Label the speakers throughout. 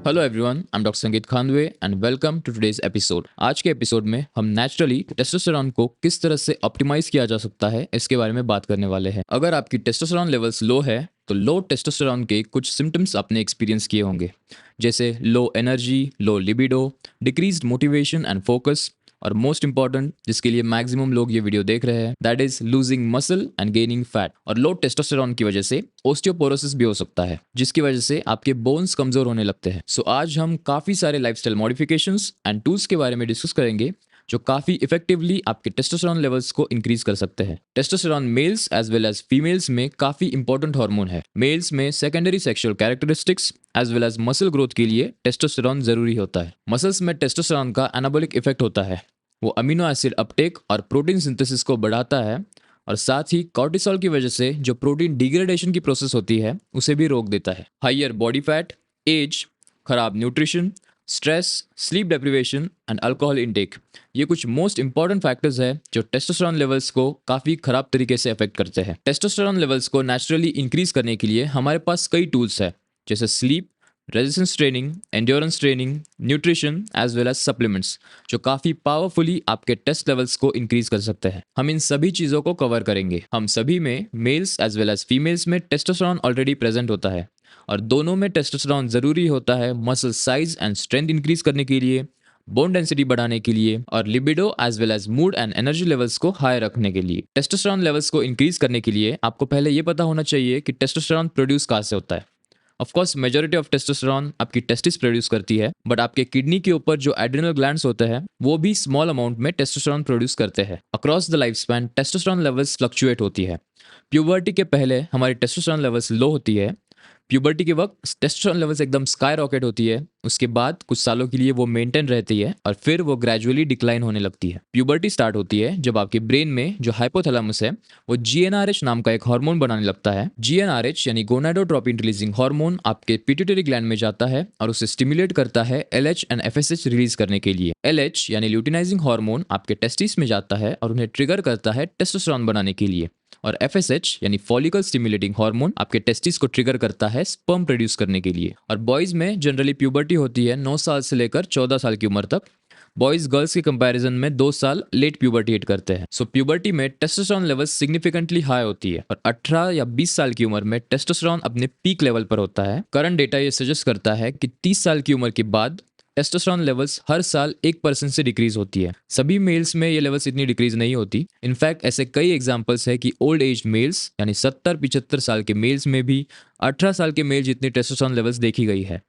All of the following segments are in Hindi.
Speaker 1: Hello everyone, I am doctor Sangeet Khanwe and welcome to today's episode. आज के एपिसोड में हम नेचुरली टेस्टोस्टेरॉन को किस तरह से ऑप्टिमाइज किया जा सकता है इसके बारे में बात करने वाले हैं। अगर आपकी टेस्टोस्टेरॉन लेवल्स लो है तो लो टेस्टोस्टेरॉन के कुछ सिम्टम्स आपने एक्सपीरियंस किए होंगे, जैसे low energy, low libido, decreased motivation and focus, और मोस्ट इंपॉर्टेंट जिसके लिए मैक्सिमम लोग ये वीडियो देख रहे हैं, that is losing muscle and gaining fat. और लो टेस्टोस्टेरॉन की वजह से ओस्टियोपोरोसिस भी हो सकता है, जिसकी वजह से आपके बोन्स कमजोर होने लगते हैं। सो आज हम काफी सारे लाइफस्टाइल मॉडिफिकेशंस एंड टूल्स के बारे में डिस्कस करेंगे जो काफी इफेक्टिवली आपके टेस्टोस्टेरॉन लेवल्स को इंक्रीज कर सकते हैं। Testosterone males as well as females में काफी इंपॉर्टेंट हार्मोन है। मेल्स में secondary sexual characteristics as well as muscle growth के लिए टेस्टोस्टेरॉन जरूरी होता है। मसल्स में टेस्टोस्टेरॉन का एनाबॉलिक इफेक्ट होता है। वो अमीनो एसिड अपटेक और प्रोटीन सिंथेसिस को बढ़ाता है, और साथ ही कॉर्टिसोल की वजह से जो प्रोटीन डिग्रेडेशन की प्रोसेस होती है उसे भी रोक देता है। हाइयर बॉडी फैट, एज, खराब nutrition, stress, sleep deprivation and alcohol intake, ये कुछ मोस्ट इंपॉर्टेंट फैक्टर्स है जो टेस्टोस्टेरॉन लेवल्स को काफी खराब तरीके से अफेक्ट करते हैं। टेस्टोस्टेरॉन लेवल्स को नेचुरली इंक्रीज करने के लिए हमारे पास कई टूल्स है, जैसे sleep, resistance training, endurance training, nutrition as well as supplements, जो काफी पावरफुली आपके टेस्ट लेवल्स को इंक्रीज कर सकते हैं। हम इन सभी चीजों को कवर करेंगे। हम सभी में, males as well as females में, टेस्टोस्टेरॉन ऑलरेडी प्रेजेंट होता है, और दोनों में टेस्टोस्टेरॉन जरूरी होता है muscle size and strength increase करने के लिए, बोन डेंसिटी बढ़ाने के लिए, और libido as well as mood and energy levels को हाई रखने के लिए। टेस्टोस्टेरॉन लेवल्स को इंक्रीज करने के लिए आपको पहले ये पता होना चाहिए कि टेस्टोस्टेरॉन प्रोड्यूस कहाँ से होता है। Of course majority of testosterone आपकी टेस्टिस प्रोड्यूस करती है, बट आपके किडनी के ऊपर जो एड्रिनल ग्लैंड्स होते हैं वो भी स्मॉल अमाउंट में टेस्टोस्टेरॉन प्रोड्यूस करते हैं। Across the life span testosterone levels fluctuate होती है। प्यूबर्टी के पहले हमारी टेस्टोस्टेरॉन लेवल्स लो होती है। प्यूबर्टी के वक्त टेस्टोस्टेरॉन लेवल्स एकदम स्काई रॉकेट होती है। उसके बाद कुछ सालों के लिए वो मेंटेन रहती है और फिर वो ग्रेजुअली डिक्लाइन होने लगती है। प्यूबर्टी स्टार्ट होती है जब आपके ब्रेन में जो हाइपोथैलेमस है वो जीएनआरएच नाम का एक हार्मोन बनाने लगता है। जीएनआरएच यानी गोनाडोट्रोपिन रिलीजिंग हार्मोन आपके पिट्यूटरी ग्लैंड में जाता है और उसे स्टिमुलेट करता है एलएच एंड एफएसएच रिलीज करने के लिए। एलएच यानी ल्यूटिनाइजिंग हार्मोन आपके टेस्टिस में जाता है और उन्हें ट्रिगर करता है टेस्टोस्टेरॉन बनाने के लिए, और एफएसएच यानी फॉलिकल स्टिमुलेटिंग हार्मोन आपके टेस्टिस को ट्रिगर करता है स्पर्म प्रोड्यूस करने के लिए। और बॉयज में जनरली प्यूबर्टी होती है 9 साल से लेकर 14 साल की उम्र तक। बॉयज गर्ल्स के कंपैरिजन में 2 साल लेट प्यूबर्टी हिट करते हैं। सो प्यूबर्टी में टेस्टोस्टेरॉन लेवल सिग्निफिकेंटली हाई होती है, और 18 या 20 साल की उम्र में टेस्टोस्टेरॉन अपने पीक लेवल पर होता है। करंट डेटा ये सजेस्ट करता है कि 30 साल की उम्र के बाद टेस्टोस्टेरॉन लेवल्स हर साल 1% से डिक्रीज होती है। सभी मेल्स में ये लेवल्स इतनी डिक्रीज नहीं होती। इनफैक्ट ऐसे कई एग्जांपल्स है कि ओल्ड एज मेल्स यानी 70-75 साल के मेल्स में भी 18 साल के मेल जितनी टेस्टोस्टेरॉन लेवल्स देखी गई है।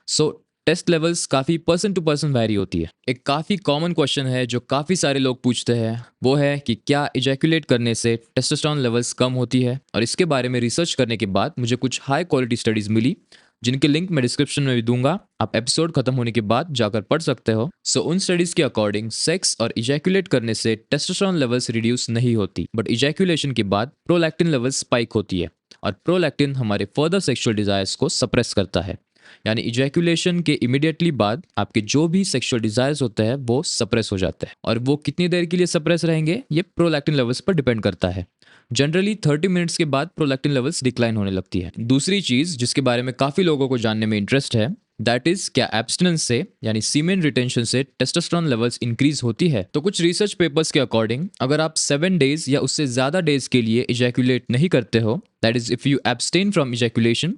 Speaker 1: सो टेस्ट लेवल्स काफ़ी पर्सन टू पर्सन वैरी होती है। एक काफ़ी कॉमन क्वेश्चन है जो काफ़ी सारे लोग पूछते हैं, वो है कि क्या इजैकुलेट करने से टेस्टोस्टेरॉन लेवल्स कम होती है। और इसके बारे में रिसर्च करने के बाद मुझे कुछ हाई क्वालिटी स्टडीज़ मिली, जिनके लिंक मैं डिस्क्रिप्शन में भी दूंगा। आप एपिसोड खत्म होने के बाद जाकर पढ़ सकते हो। सो उन स्टडीज के अकॉर्डिंग सेक्स और इजैकुलेट करने से टेस्टोस्टेरॉन लेवल्स रिड्यूस नहीं होती, बट इजैकुलेशन के बाद प्रोलैक्टिन लेवल्स स्पाइक होती है, और प्रोलैक्टिन हमारे फर्दर सेक्सुअल डिजायर्स को सप्रेस करता है। यानी इजैकुलेशन के इमीडिएटली बाद आपके जो भी सेक्सुअल डिजायर्स होते हैं वो सप्रेस हो जाते हैं, और वो कितनी देर के लिए सप्रेस रहेंगे ये प्रोलैक्टिन लेवल्स पर डिपेंड करता है। जनरली 30 मिनट्स के बाद प्रोलैक्टिन लेवल्स डिक्लाइन होने लगती है। दूसरी चीज जिसके बारे में काफी लोगों को जानने में इंटरेस्ट है, दैट इज क्या एब्सटिनेंस से यानी सीमेन रिटेंशन से टेस्टोस्टेरॉन लेवल्स इंक्रीज होती है। तो कुछ रिसर्च पेपर्स के अकॉर्डिंग अगर आप 7 डेज या उससे ज्यादा डेज के लिए इजैकुलेट नहीं करते हो, that is if you abstain from ejaculation,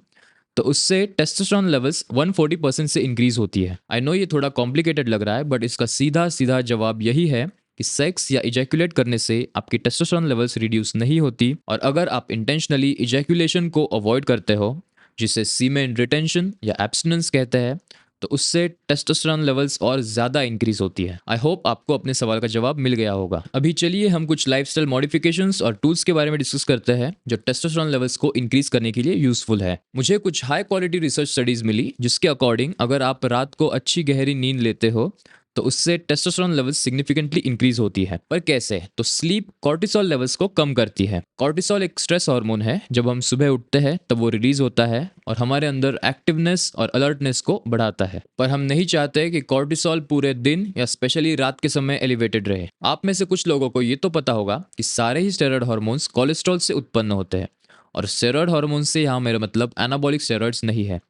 Speaker 1: तो उससे टेस्टोस्टेरॉन लेवल्स 140% से इंक्रीज होती है। आई नो ये थोड़ा कॉम्प्लिकेटेड लग रहा है, बट इसका सीधा सीधा जवाब यही है कि सेक्स या इजैकुलेट करने से आपकी टेस्टोस्टेरॉन लेवल्स रिड्यूस नहीं होती। और अगर आप इंटेंशनली इजैकुलेशन को अवॉइड करते हो, जिसे सीमेन रिटेंशन या एब्सटिनेंस कहते हैं, तो उससे टेस्टोस्टेरॉन लेवल्स और ज्यादा इंक्रीज होती है। आई होप आपको अपने सवाल का जवाब मिल गया होगा। अभी चलिए हम कुछ लाइफस्टाइल मॉडिफिकेशंस और टूल्स के बारे में डिस्कस करते हैं जो टेस्टोस्टेरॉन लेवल्स को इंक्रीज करने के लिए यूजफुल है। मुझे कुछ हाई क्वालिटी रिसर्च स्टडीज मिली जिसके अकॉर्डिंग अगर आप रात को अच्छी गहरी नींद लेते हो तो उससे टेस्टोस्टेरॉन लेवल्स सिग्निफिकेंटली इंक्रीज होती है। पर कैसे? तो स्लीप कॉर्टिसोल लेवल्स को कम करती है। कॉर्टिसोल एक स्ट्रेस हार्मोन है। जब हम सुबह उठते हैं तब वो रिलीज होता है और हमारे अंदर एक्टिवनेस और अलर्टनेस को बढ़ाता है। पर हम नहीं चाहते कि कॉर्टिसोल पूरे दिन या स्पेशली रात के समय एलिवेटेड रहे। आप में से कुछ लोगों को ये तो पता होगा कि सारे ही स्टेरॉयड हार्मोन्स कोलेस्ट्रॉल से उत्पन्न होते हैं, और स्टेरॉयड हार्मोन से यहाँ मेरा मतलब एनाबॉलिक स्टेरॉइड्स नहीं है।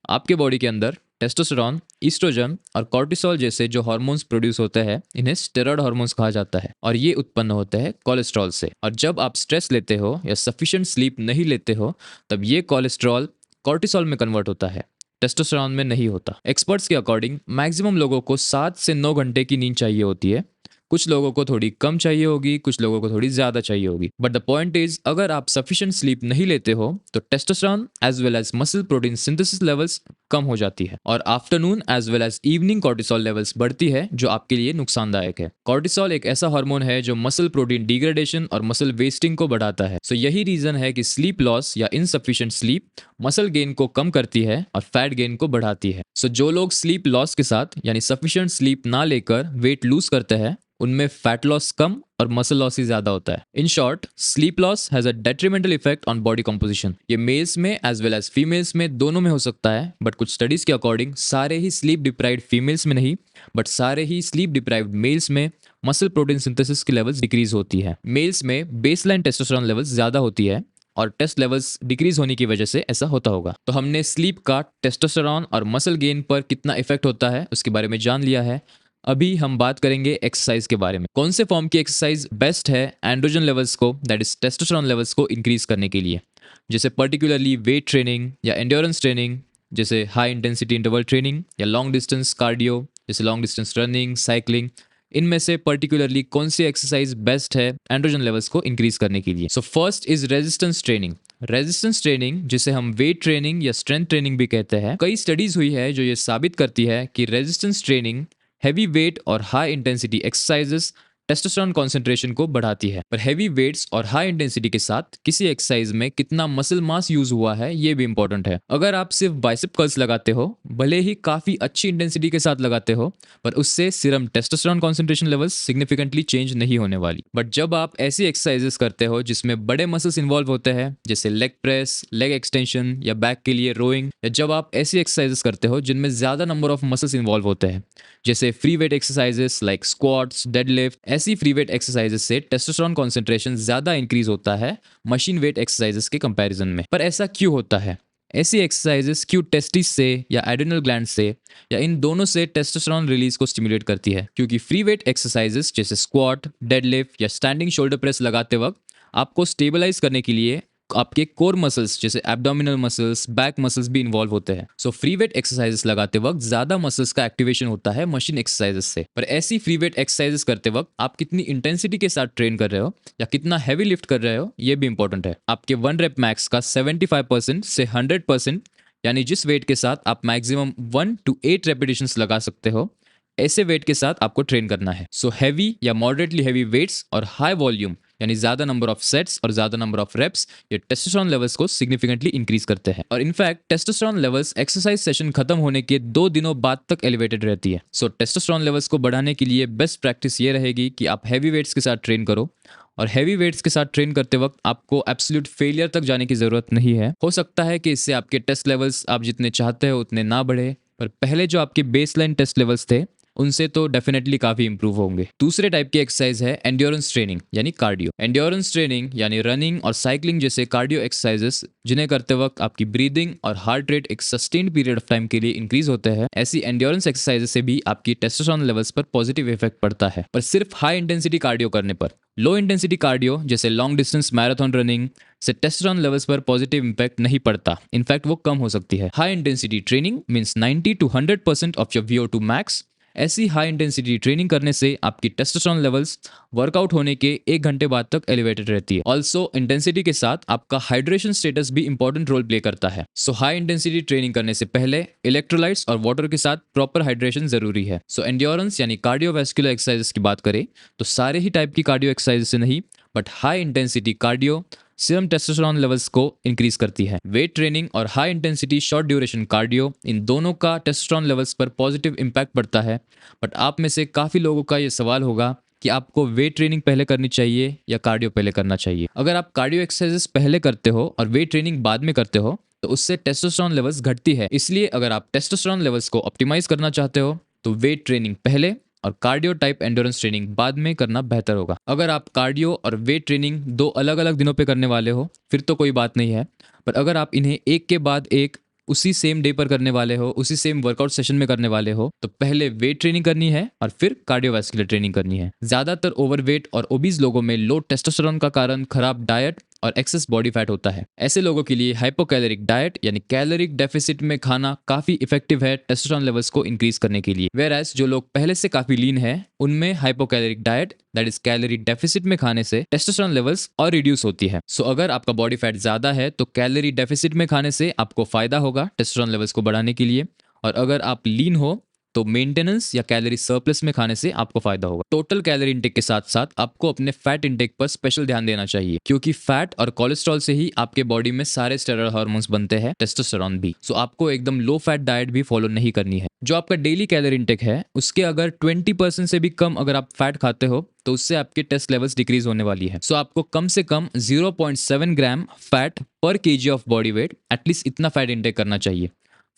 Speaker 1: आपके बॉडी के अंदर टेस्टोस्टेरॉन, ईस्ट्रोजन और कॉर्टिसोल जैसे जो हार्मोन्स प्रोड्यूस होते हैं इन्हें स्टेरॉयड हार्मोन्स कहा जाता है और ये उत्पन्न होते हैं कोलेस्ट्रॉल से। और जब आप स्ट्रेस लेते हो या सफिशिएंट स्लीप नहीं लेते हो तब ये कोलेस्ट्रॉल कॉर्टिसोल में कन्वर्ट होता है, टेस्टोस्टेरॉन में नहीं होता। एक्सपर्ट्स के अकॉर्डिंग मैक्सिमम लोगों को 7 से 9 घंटे की नींद चाहिए होती है। कुछ लोगों को थोड़ी कम चाहिए होगी, कुछ लोगों को थोड़ी ज्यादा चाहिए होगी। बट द पॉइंट इज, अगर आप सफिशिएंट स्लीप नहीं लेते हो तो testosterone as well as muscle protein synthesis levels कम हो जाती है और afternoon as well as evening cortisol levels बढ़ती है जो आपके लिए नुकसानदायक है। कॉर्टिसोल एक ऐसा हार्मोन है जो मसल प्रोटीन डिग्रेडेशन और मसल वेस्टिंग को बढ़ाता है। सो यही रीजन है कि स्लीप लॉस या इनसफिशिएंट स्लीप मसल गेन को कम करती है और फैट गेन को बढ़ाती है। सो जो लोग स्लीप लॉस के साथ यानी सफिशिएंट स्लीप ना लेकर वेट लूज करते हैं उनमें फैट लॉस कम और मसल लॉस ही ज्यादा होता है। In short, sleep loss has a detrimental effect on body composition. ये मेल्स में एज वेल एज फीमेल्स में दोनों में हो सकता है, बट कुछ स्टडीज के अकॉर्डिंग सारे ही स्लीप डिप्राइव्ड फीमेल्स में नहीं बट सारे ही स्लीप डिप्राइव्ड मेल्स में मसल प्रोटीन सिंथेसिस की लेवल्स डिक्रीज होती है। मेल्स में बेसलाइन टेस्टोस्टेरोन लेवल्स ज्यादा होती है और टेस्ट लेवल्स डिक्रीज होने की वजह से ऐसा होता होगा। तो हमने स्लीप का टेस्टोस्टेरॉन और मसल गेन पर कितना इफेक्ट होता है उसके बारे में जान लिया है। अभी हम बात करेंगे एक्सरसाइज के बारे में। कौन से फॉर्म की एक्सरसाइज बेस्ट है एंड्रोजन लेवल्स को, दैट इज टेस्टोस्टेरोन लेवल्स को इंक्रीज करने के लिए, जैसे पर्टिकुलरली वेट ट्रेनिंग या एंड्योरेंस ट्रेनिंग जैसे हाई इंटेंसिटी इंटरवल ट्रेनिंग या लॉन्ग डिस्टेंस कार्डियो जैसे लॉन्ग डिस्टेंस रनिंग, साइकिलिंग। इनमें से पर्टिकुलरली कौन सी एक्सरसाइज बेस्ट है एंड्रोजन लेवल्स को इंक्रीज करने के लिए? So first is resistance training. Resistance training जिसे हम वेट ट्रेनिंग या स्ट्रेंथ ट्रेनिंग भी कहते हैं, कई स्टडीज हुई है जो ये साबित करती है कि रेजिस्टेंस ट्रेनिंग हैवी वेट और high intensity exercises testosterone concentration को बढ़ाती है। पर हैवी वेट्स और हाई इंटेंसिटी के साथ किसी एक्सरसाइज में कितना मसल मास यूज हुआ है ये भी इंपॉर्टेंट है। अगर आप सिर्फ बाइसेप कर्ल्स लगाते हो, भले ही काफी अच्छी इंटेंसिटी के साथ लगाते हो, पर उससे serum testosterone concentration levels significantly change नहीं होने वाली। बट जब आप ऐसी एक्सरसाइजेस करते हो जिसमें बड़े मसल्स इन्वॉल्व होते हैं जैसे लेग प्रेस, लेग एक्सटेंशन या बैक के लिए रोइंग, या जब आप ऐसी एक्सरसाइजेस करते हो जिनमें ज्यादा नंबर ऑफ मसल्स इन्वॉल्व होते हैं जैसे free weight exercises like squats, deadlift, ऐसी फ्री वेट एक्सरसाइजेस से टेस्टोस्टेरोन कॉन्सेंट्रेशन ज्यादा इंक्रीज होता है मशीन वेट एक्सरसाइजेस के कंपैरिजन में। पर ऐसा क्यों होता है? ऐसी एक्सरसाइजेस क्यों टेस्टिस से या एड्रिनल ग्लैंड से या इन दोनों से टेस्टोस्टेरोन रिलीज को स्टिमुलेट करती है? क्योंकि फ्री वेट एक्सरसाइजेस जैसे स्क्वाट, डेडलिफ्ट या स्टैंडिंग शोल्डर प्रेस लगाते वक्त आपको स्टेबलाइज करने के लिए आपके कोर मसल्स जैसे एब्डोमिनल मसल्स, बैक मसल्स भी इन्वॉल्व होते हैं। सो फ्री वेट एक्सरसाइजेस लगाते वक्त ज्यादा मसल्स का एक्टिवेशन होता है मशीन एक्सरसाइजेस से। पर ऐसी फ्री वेट एक्सरसाइजेस करते वक्त आप कितनी इंटेंसिटी के साथ ट्रेन कर रहे हो या कितना हैवी लिफ्ट कर रहे हो ये भी इंपॉर्टेंट है। आपके 1 रेप मैक्स का 75% से 100% यानी जिस वेट के साथ आप मैक्सिमम 1 to 8 रेपिटेशंस लगा सकते हो, ऐसे वेट के साथ आपको ट्रेन करना है। सो हैवी या मॉडरेटली हैवी वेट्स और हाई वॉल्यूम यानी ज्यादा नंबर ऑफ सेट्स और ज्यादा नंबर ऑफ रेप्स ये टेस्टोस्टेरोन लेवल्स को सिग्निफिकेंटली इंक्रीज करते हैं। और in fact testosterone levels exercise session खत्म होने के 2 दिनों बाद तक एलिवेटेड रहती है। सो टेस्टोस्टेरोन लेवल्स को बढ़ाने के लिए बेस्ट प्रैक्टिस ये रहेगी कि आप हैवी वेट्स के साथ ट्रेन करो। और हैवी वेट्स के साथ ट्रेन करते वक्त आपको एब्सोल्यूट फेलियर तक जाने की जरूरत नहीं है। हो सकता है कि इससे आपके टेस्ट लेवल्स आप जितने चाहते हो उतने ना बढ़े, पर पहले जो आपके बेसलाइन टेस्ट लेवल्स थे उनसे तो डेफिनेटली काफी इंप्रूव होंगे। दूसरे टाइप की एक्सरसाइज है एंड्योरेंस ट्रेनिंग यानी कार्डियो। एंड्योरेंस ट्रेनिंग यानी रनिंग और साइकिलिंग जैसे कार्डियो एक्सरसाइजेस जिन्हें करते वक्त आपकी ब्रीदिंग और हार्ट रेट एक सस्टेन्ड पीरियड ऑफ टाइम के लिए इंक्रीज होते हैं, ऐसी एंड्योरेंस एक्सरसाइजेस से भी आपकी टेस्टोस्टेरोन लेवल्स पर पॉजिटिव इफेक्ट पड़ता है। पर सिर्फ हाई इंटेंसिटी कार्डियो करने पर, लो इंटेंसिटी कार्डियो जैसे लॉन्ग डिस्टेंस मैराथन रनिंग से टेस्टोस्टेरोन लेवल्स पर पॉजिटिव इंपैक्ट नहीं पड़ता, इनफैक्ट वो कम हो सकती है। High intensity training means 90 to 100% of your VO2 max. ऐसी हाई इंटेंसिटी ट्रेनिंग करने से आपकी टेस्टोस्टेरोन लेवल्स वर्कआउट होने के 1 घंटे बाद तक एलिवेटेड रहती है। ऑल्सो इंटेंसिटी के साथ आपका हाइड्रेशन स्टेटस भी इंपॉर्टेंट रोल प्ले करता है। सो हाई इंटेंसिटी ट्रेनिंग करने से पहले इलेक्ट्रोलाइट्स और वाटर के साथ प्रॉपर हाइड्रेशन जरूरी है। सो एंड्योरेंस यानी कार्डियोवैस्कुलर एक्सरसाइजेस की बात करें तो सारे ही टाइप की कार्डियो एक्सरसाइजेस से नहीं but high intensity cardio serum testosterone levels को इंक्रीज करती है। वेट ट्रेनिंग और high intensity short duration cardio, इन दोनों का टेस्टोस्टेरोन लेवल्स पर पॉजिटिव इंपैक्ट पड़ता है। बट आप में से काफ़ी लोगों का ये सवाल होगा कि आपको वेट ट्रेनिंग पहले करनी चाहिए या कार्डियो पहले करना चाहिए। अगर आप कार्डियो एक्सरसाइजेस पहले करते हो और वेट ट्रेनिंग बाद में करते हो तो उससे टेस्टोस्टेरोन लेवल्स घटती है। इसलिए अगर आप टेस्टोस्टेरोन लेवल्स को ऑप्टिमाइज करना चाहते हो तो वेट ट्रेनिंग पहले और कार्डियो टाइप एंड्योरेंस ट्रेनिंग बाद में करना बेहतर होगा। अगर आप कार्डियो और वेट ट्रेनिंग 2 अलग अलग दिनों पे करने वाले हो फिर तो कोई बात नहीं है, पर अगर आप इन्हें एक के बाद एक उसी सेम डे पर करने वाले हो, उसी सेम वर्कआउट सेशन में करने वाले हो, तो पहले वेट ट्रेनिंग करनी है और फिर कार्डियोवैस्कुलर ट्रेनिंग करनी है। ज्यादातर ओवरवेट और ओबीज लोगों में लो टेस्टोस्टेरोन का कारण खराब डाइट और एक्सेस बॉडी फैट होता है। ऐसे लोगों के लिए हाइपोकैलोरिक डाइट यानी कैलोरिक डेफिसिट में खाना काफी इफेक्टिव है टेस्टोस्टेरोन लेवल्स को इंक्रीज करने के लिए। वेयरएज जो लोग पहले से काफी लीन है, उनमें hypocaloric diet that is calorie deficit में खाने से टेस्टोस्टेरोन लेवल्स और रिड्यूस होती है। सो अगर आपका बॉडी फैट ज्यादा है तो कैलोरी डेफिसिट में खाने से आपको फायदा होगा टेस्टोस्टेरोन लेवल्स को बढ़ाने के लिए, और अगर आप लीन हो तो मेंटेनेंस या कैलोरी सरप्लस में खाने से आपको फायदा होगा। टोटल कैलोरी इंटेक के साथ साथ आपको अपने फैट इंटेक पर स्पेशल ध्यान देना चाहिए, क्योंकि फैट और कोलेस्ट्रॉल से ही आपके बॉडी में सारे स्टेरॉयड हार्मोन्स बनते हैं, टेस्टोस्टेरोन भी। सो आपको एकदम लो फैट डाइट भी फॉलो नहीं करनी है। जो आपका डेली कैलोरी इंटेक है उसके अगर 20% से भी कम अगर आप फैट खाते हो तो उससे आपके टेस्ट लेवल्स डिक्रीज होने वाली है। सो आपको कम से कम 0.7 ग्राम फैट पर KG of body weight at least इतना फैट इंटेक करना चाहिए।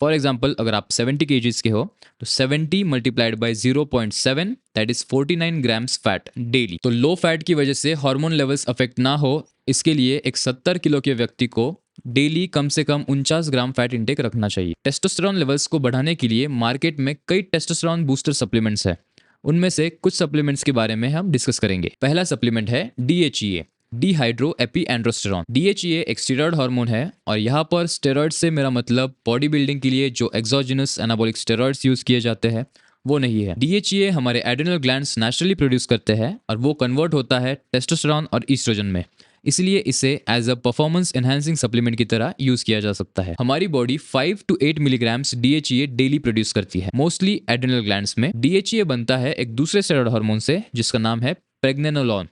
Speaker 1: फॉर एग्जाम्पल अगर आप 70 kgs के हो तो 70 multiplied by 0.7 that is 49 grams fat daily. तो लो फैट की वजह से हार्मोन लेवल्स अफेक्ट ना हो, इसके लिए एक 70 किलो के व्यक्ति को डेली कम से कम 49 ग्राम फैट इंटेक रखना चाहिए। टेस्टोस्टेरोन लेवल्स को बढ़ाने के लिए मार्केट में कई टेस्टोस्टेरोन बूस्टर सप्लीमेंट्स है। उनमें से कुछ सप्लीमेंट्स के बारे में हम डिस्कस करेंगे। पहला सप्लीमेंट है DHEA, डिहाइड्रो एपी एंड्रोस्टेरॉन। DHEA एक स्टेरॉयड हार्मोन है और यहाँ पर स्टेरॉयड से मेरा मतलब बॉडी बिल्डिंग के लिए जो एक्सोजिनस एनाबॉलिक स्टेरॉयड्स यूज किए जाते हैं वो नहीं है। DHEA हमारे एड्रेनल ग्लैंड्स नेचुरली प्रोड्यूस करते हैं और वो कन्वर्ट होता है टेस्टोस्टेरॉन और ईस्ट्रोजन में, इसलिए इसे as a performance enhancing supplement की तरह यूज किया जा सकता है। हमारी body 5 to 8 milligrams DHEA daily produce करती है, मोस्टली एड्रेनल ग्लैंड्स में। DHEA बनता है एक दूसरे स्टेरॉयड हार्मोन से जिसका नाम है प्रेग्नेनोलोन,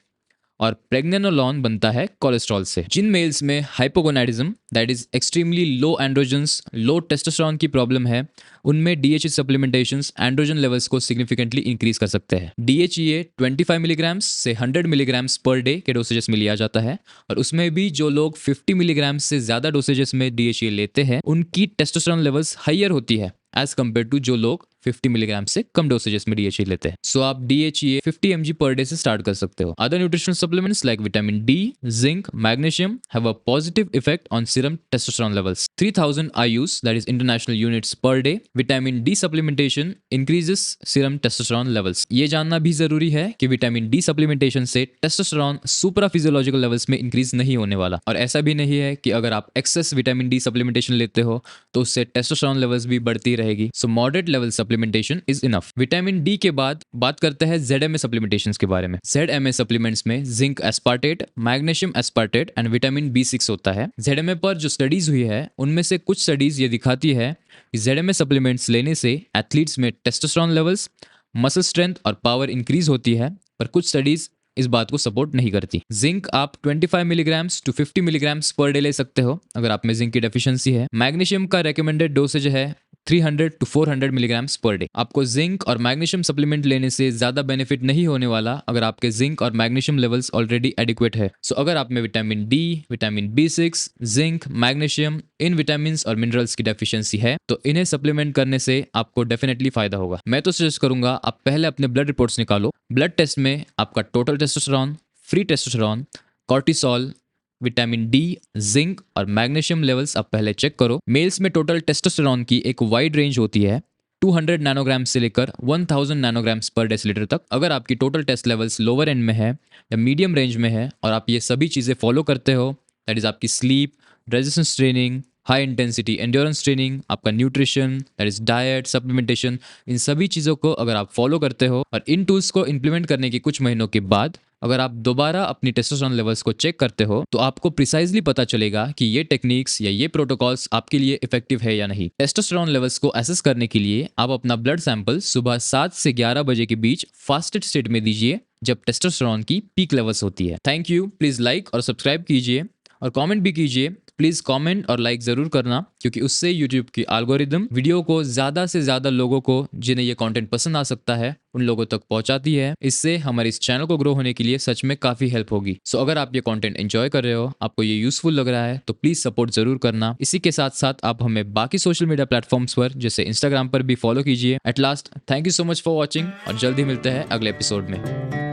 Speaker 1: और प्रेग्नेनोलोन बनता है कोलेस्ट्रॉल से। जिन मेल्स में hypogonadism that is extremely low androgens, low testosterone की प्रॉब्लम है, उनमें DHEA सप्लीमेंटेशंस एंड्रोजन लेवल्स को सिग्निफिकेंटली इंक्रीज कर सकते हैं। DHEA 25 मिलीग्राम्स से 100 मिलीग्राम्स पर डे के डोसेजेस में लिया जाता है, और उसमें भी जो लोग 50 मिलीग्राम्स से ज्यादा डोसेजेस में DHEA लेते हैं उनकी टेस्टोस्टेरोन लेवल्स हाइयर होती है एज कम्पेयर टू जो लोग 50 मिलीग्राम से कम डोसेजेस में DHEA लेते हैं। सो आप DHEA 50 mg पर डे से स्टार्ट कर सकते हो। Other nutritional supplements like vitamin D, zinc, magnesium have a positive effect on serum testosterone levels. 3000 IUs that is international units per day vitamin D supplementation increases serum testosterone levels. ये जानना भी जरूरी है कि विटामिन D सप्लीमेंटेशन से टेस्टोस्टेरोन सुपरा फिजियोलॉजिकल लेवल्स में इंक्रीज नहीं होने वाला, और ऐसा भी नहीं है कि अगर आप एक्सेस विटामिन D सप्लीमेंटेशन लेते हो तो उससे टेस्टोस्टेरोन लेवल्स भी बढ़ती रहेगी। So moderate level supplementation is enough. Vitamin D के बाद बात करते हैं ZMA सप्लीमेंटेशंस के बारे में। ZMA सप्लीमेंट्स में zinc aspartate, magnesium aspartate and vitamin B6 होता है। ZMA पर जो स्टडीज हुई है उनमें से कुछ स्टडीज ये दिखाती है कि ZMA सप्लीमेंट्स लेने से एथलीट्स में टेस्टोस्टेरोन लेवल्स, मसल स्ट्रेंथ और पावर इंक्रीज होती है, पर कुछ स्टडीज इस बात को सपोर्ट नहीं करती। जिंक आप 25 milligrams to 50 milligrams per day ले सकते हो अगर आप में जिंक की डेफिशिएंसी है। मैग्नीशियम का रेकमेंडेड डोसेज है 300 to 400 मिलीग्राम्स पर डे। आपको जिंक और मैग्नीशियम सप्लीमेंट लेने से ज्यादा बेनिफिट नहीं होने वाला अगर आपके जिंक और मैग्नीशियम लेवल्स ऑलरेडी एडिक्वेट है। सो अगर आप में vitamin D, vitamin B6, zinc, magnesium, in vitamin और मिनरल्स की डेफिशिएंसी है तो इन्हें सप्लीमेंट करने से आपको डेफिनेटली फायदा होगा। मैं तो सजेस्ट करूंगा आप पहले अपने ब्लड रिपोर्ट्स निकालो। ब्लड टेस्ट में आपका total testosterone, free testosterone, cortisol, vitamin D, zinc और मैग्नीशियम लेवल्स आप पहले चेक करो। मेल्स में टोटल टेस्टोस्टेरोन की एक वाइड रेंज होती है 200 नैनोग्राम से लेकर 1000 नैनोग्राम्स पर डेसिलीटर तक। अगर आपकी total test levels lower end में है या मीडियम रेंज में है और आप ये सभी चीज़ें फॉलो करते हो, दैट इज आपकी sleep, resistance training, high intensity endurance training, आपका nutrition that is diet, supplementation, इन सभी चीज़ों को अगर आप फॉलो करते हो और इन टूल्स को इंप्लीमेंट करने के कुछ महीनों के बाद अगर आप दोबारा अपनी टेस्टोस्टेरोन लेवल्स को चेक करते हो तो आपको प्रिसाइजली पता चलेगा कि ये टेक्निक्स या ये प्रोटोकॉल्स आपके लिए इफेक्टिव है या नहीं। टेस्टोस्टेरोन लेवल्स को एसेस करने के लिए आप अपना ब्लड सैंपल सुबह 7 से 11 बजे के बीच फास्टेड स्टेट में दीजिए जब टेस्टोस्टेरोन की पीक लेवल्स होती है। Thank you. प्लीज लाइक और सब्सक्राइब कीजिए और कमेंट भी कीजिए। प्लीज कमेंट और लाइक जरूर करना क्योंकि उससे यूट्यूब की एल्गोरिदम वीडियो को ज्यादा से ज्यादा लोगों को जिन्हें ये कंटेंट पसंद आ सकता है उन लोगों तक पहुंचाती है। इससे हमारे इस चैनल को ग्रो होने के लिए सच में काफी हेल्प होगी। सो अगर आप ये कंटेंट एंजॉय कर रहे हो, आपको ये यूजफुल लग रहा है तो प्लीज सपोर्ट जरूर करना। इसी के साथ साथ आप हमें बाकी सोशल मीडिया प्लेटफॉर्म्स पर जैसे इंस्टाग्राम पर भी फॉलो कीजिए। At last thank you so much for watching और जल्दी मिलते हैं अगले एपिसोड में।